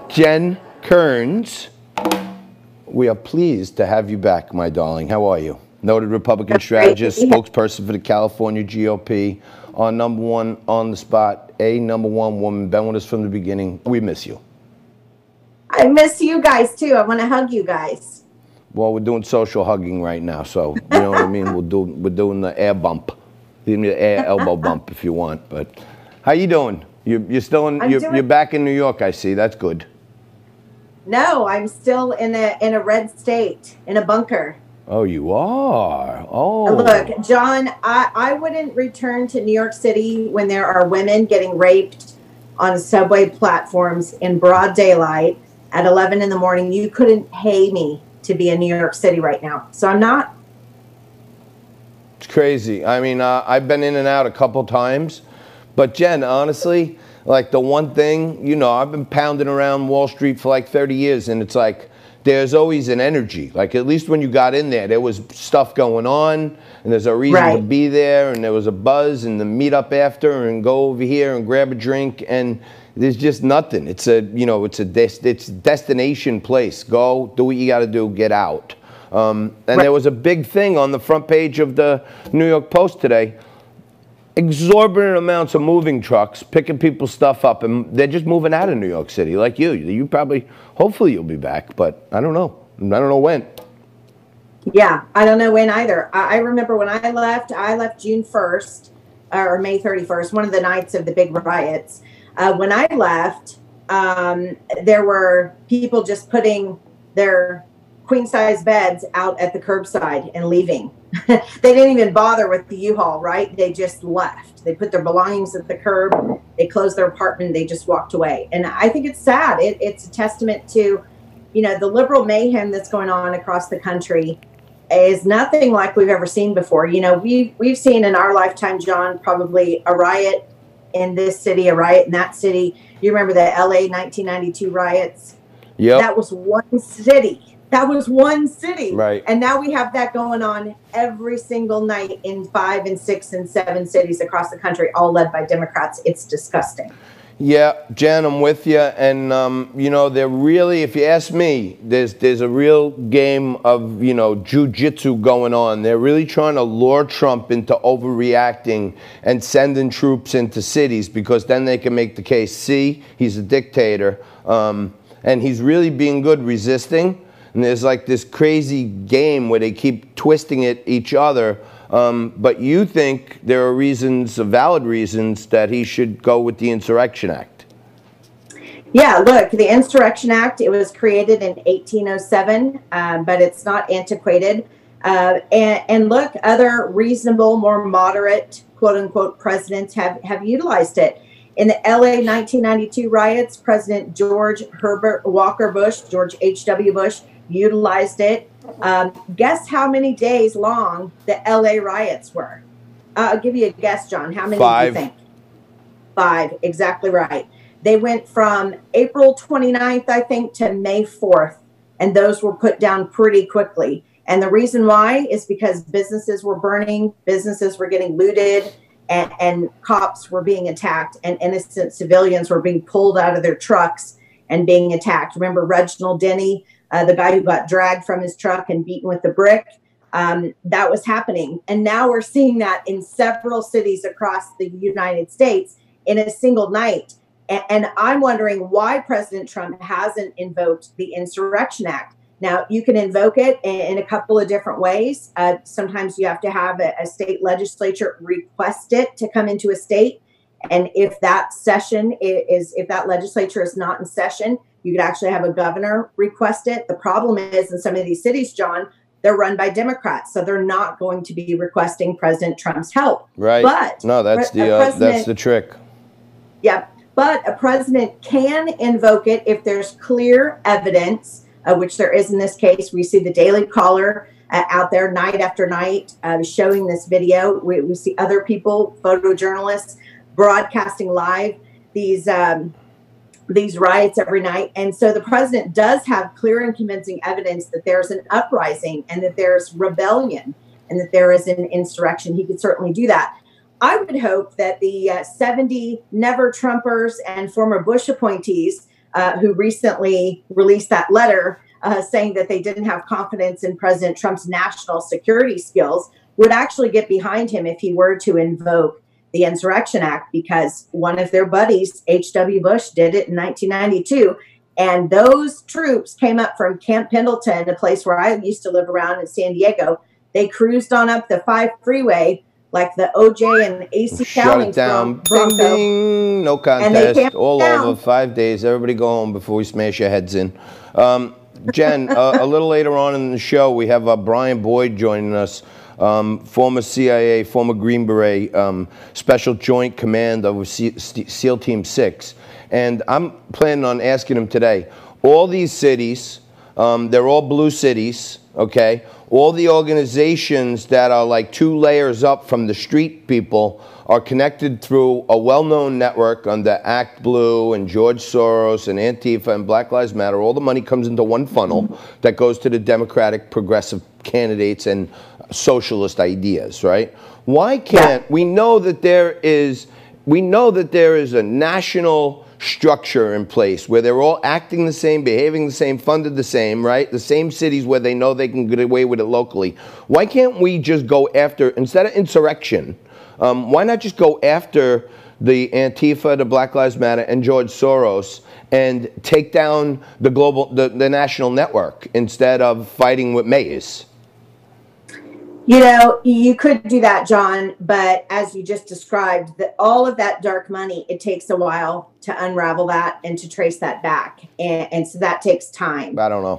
Jen Kerns, we are pleased to have you back, my darling. How are you? Noted Republican strategist, spokesperson for the California GOP, our number one on the spot, number one woman, been with us from the beginning. We miss you. I miss you guys too. I want to hug you guys. Well, we're doing social hugging right now, so you know what I mean. We're doing the air bump. Give me the air elbow bump if you want. But how you doing? You're still in. You're back in New York. I see. That's good. No, I'm still in a red state, in a bunker. Oh, you are? Oh. Look, John, I wouldn't return to New York City when there are women getting raped on subway platforms in broad daylight at 11 in the morning. You couldn't pay me to be in New York City right now. So I'm not. It's crazy. I mean, I've been in and out a couple times. But Jen, honestly, like the one thing, you know, I've been pounding around Wall Street for like 30 years, and it's like there's always an energy. Like at least when you got in there was stuff going on, and there's a reason to be there, and there was a buzz, and the meet up after, and go over here and grab a drink, and there's just nothing. It's a, you know, it's a destination place. Go, do what you got to do, get out. And there was a big thing on the front page of the New York Post today. Exorbitant amounts of moving trucks picking people's stuff up, and they're just moving out of New York City like you. You probably, hopefully you'll be back, but I don't know. I don't know when. Yeah, I don't know when either. I remember when I left June 1st or May 31st, one of the nights of the big riots. When I left, there were people just putting their queen-size beds out at the curbside and leaving. They didn't even bother with the U-Haul, right? They just left. They put their belongings at the curb. They closed their apartment. They just walked away. And I think it's sad. It's a testament to, you know, the liberal mayhem that's going on across the country is nothing like we've ever seen before. You know, we've seen in our lifetime, John, probably a riot in this city, a riot in that city. You remember the LA 1992 riots? Yep. That was one city. That was one city. Right. And now we have that going on every single night in 5 and 6 and 7 cities across the country, all led by Democrats. It's disgusting. Yeah, Jen, I'm with you. And, you know, they're really, if you ask me, there's a real game of, you know, jujitsu going on. They're really trying to lure Trump into overreacting and sending troops into cities because then they can make the case, see, he's a dictator. And he's really being good resisting. And there's like this crazy game where they keep twisting it each other. But you think there are reasons, valid reasons, that he should go with the Insurrection Act? Yeah, look, the Insurrection Act, it was created in 1807, but it's not antiquated. And look, other reasonable, more moderate, quote unquote, presidents have utilized it. In the LA 1992 riots, President George H.W. Bush, utilized it. Guess how many days long the LA riots were? I'll give you a guess, John. How many 5. do you think? 5, exactly right. They went from April 29th, I think, to May 4th, and those were put down pretty quickly. And the reason why is because businesses were burning, businesses were getting looted, and cops were being attacked, and innocent civilians were being pulled out of their trucks and being attacked. Remember Reginald Denny, the guy who got dragged from his truck and beaten with a brick? That was happening. And now we're seeing that in several cities across the United States in a single night. And I'm wondering why President Trump hasn't invoked the Insurrection Act. Now, you can invoke it in a couple of different ways. Sometimes you have to have a state legislature request it to come into a state. And if that if that legislature is not in session, you could actually have a governor request it. The problem is in some of these cities, John, they're run by Democrats, so they're not going to be requesting President Trump's help. Right. But no, that's the trick. Yep. But a president can invoke it if there's clear evidence, which there is in this case. We see the Daily Caller out there night after night showing this video. We see other people, photojournalists, broadcasting live these riots every night. And so the president does have clear and convincing evidence that there's an uprising and that there's rebellion and that there is an insurrection. He could certainly do that. I would hope that the 70 never Trumpers and former Bush appointees who recently released that letter saying that they didn't have confidence in President Trump's national security skills, would actually get behind him if he were to invoke the Insurrection Act, because one of their buddies, H.W. Bush, did it in 1992. And those troops came up from Camp Pendleton, a place where I used to live around in San Diego. They cruised on up the 5 freeway like the OJ and AC Shut it down. Bing, bing. No contest. All over. 5 days. Everybody go home before we smash your heads in. Jen, a little later on in the show, we have Brian Boyd joining us. Former CIA, former Green Beret, Special Joint Command of SEAL Team 6. And I'm planning on asking him today, all these cities, they're all blue cities, okay? All the organizations that are like 2 layers up from the street people are connected through a well-known network under Act Blue and George Soros and Antifa and Black Lives Matter. All the money comes into one funnel that goes to the Democratic progressive candidates and socialist ideas, right? Why can't we know that there is a national structure in place where they're all acting the same, behaving the same, funded the same, right? The same cities where they know they can get away with it locally. Why can't we just go after, instead of insurrection, why not just go after the Antifa, the Black Lives Matter, and George Soros and take down the national network instead of fighting with mayors? You know, you could do that, John, but as you just described, all of that dark money, it takes a while to unravel that and to trace that back. And so that takes time. I don't know.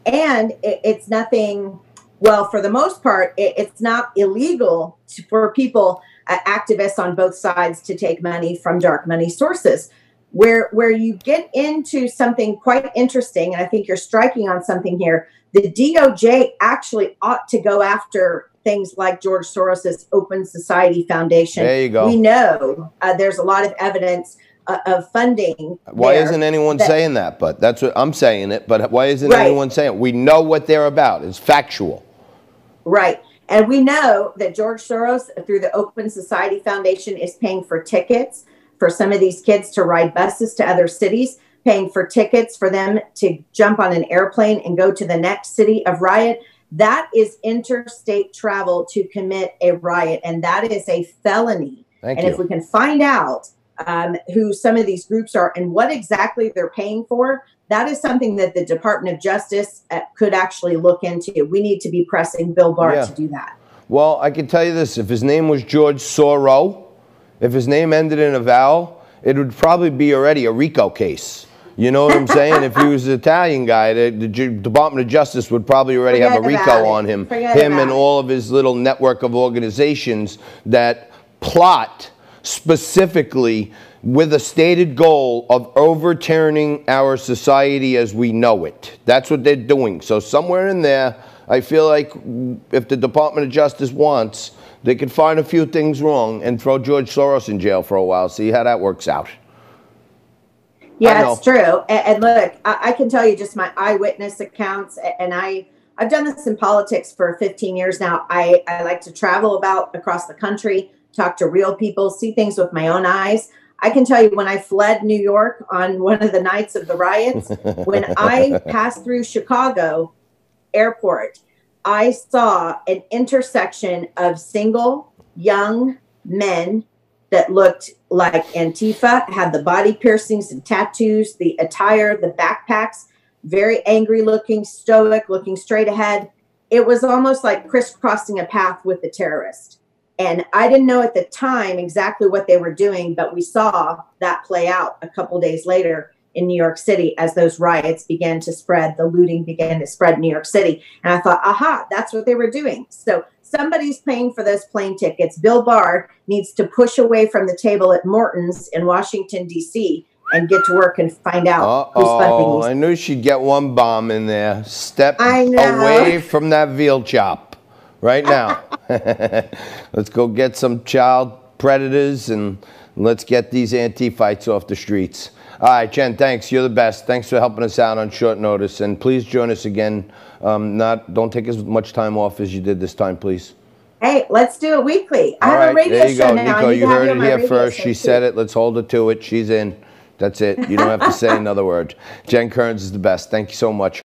And it's nothing, well, for the most part, it's not illegal for people, activists on both sides, to take money from dark money sources. Where you get into something quite interesting, and I think you're striking on something here, the DOJ actually ought to go after things like George Soros's Open Society Foundation. There you go. We know there's a lot of evidence of funding. Why isn't anyone saying that? But that's what I'm saying it. But why isn't anyone saying it? We know what they're about. It's factual. Right. And we know that George Soros, through the Open Society Foundation, is paying for tickets for some of these kids to ride buses to other cities, paying for tickets for them to jump on an airplane and go to the next city of riot. That is interstate travel to commit a riot, and that is a felony. If we can find out who some of these groups are and what exactly they're paying for, that is something that the Department of Justice could actually look into. We need to be pressing Bill Barr to do that. Well, I can tell you this. If his name was George Soros, if his name ended in a vowel, it would probably be already a RICO case. You know what I'm saying? If he was an Italian guy, the Department of Justice would probably already have a RICO on him. Him and all of his little network of organizations that plot specifically with a stated goal of overturning our society as we know it. That's what they're doing. So somewhere in there, I feel like if the Department of Justice wants, they could find a few things wrong and throw George Soros in jail for a while, see how that works out. Yeah, it's true. And look, I can tell you just my eyewitness accounts, and I've done this in politics for 15 years now. I like to travel about across the country, talk to real people, see things with my own eyes. I can tell you when I fled New York on one of the nights of the riots, when I passed through Chicago airport, I saw an intersection of single young men that looked like Antifa, had the body piercings and tattoos, the attire, the backpacks, very angry looking, stoic, looking straight ahead. It was almost like crisscrossing a path with the terrorist. And I didn't know at the time exactly what they were doing, but we saw that play out a couple days later in New York City as those riots began to spread, the looting began to spread in New York City. And I thought, aha, that's what they were doing. So somebody's paying for those plane tickets. Bill Barr needs to push away from the table at Morton's in Washington, D.C. and get to work and find out who's funding these. I knew she'd get one bomb in there. Step away from that veal chop right now. Let's go get some child predators and let's get these anti-fights off the streets. All right, Jen, thanks. You're the best. Thanks for helping us out on short notice. And please join us again. Don't take as much time off as you did this time, please. Hey, let's do it weekly. I have a radio show now. Nico, you heard it here first. She said it. Let's hold her to it. She's in. That's it. You don't have to say another word. Jen Kerns is the best. Thank you so much.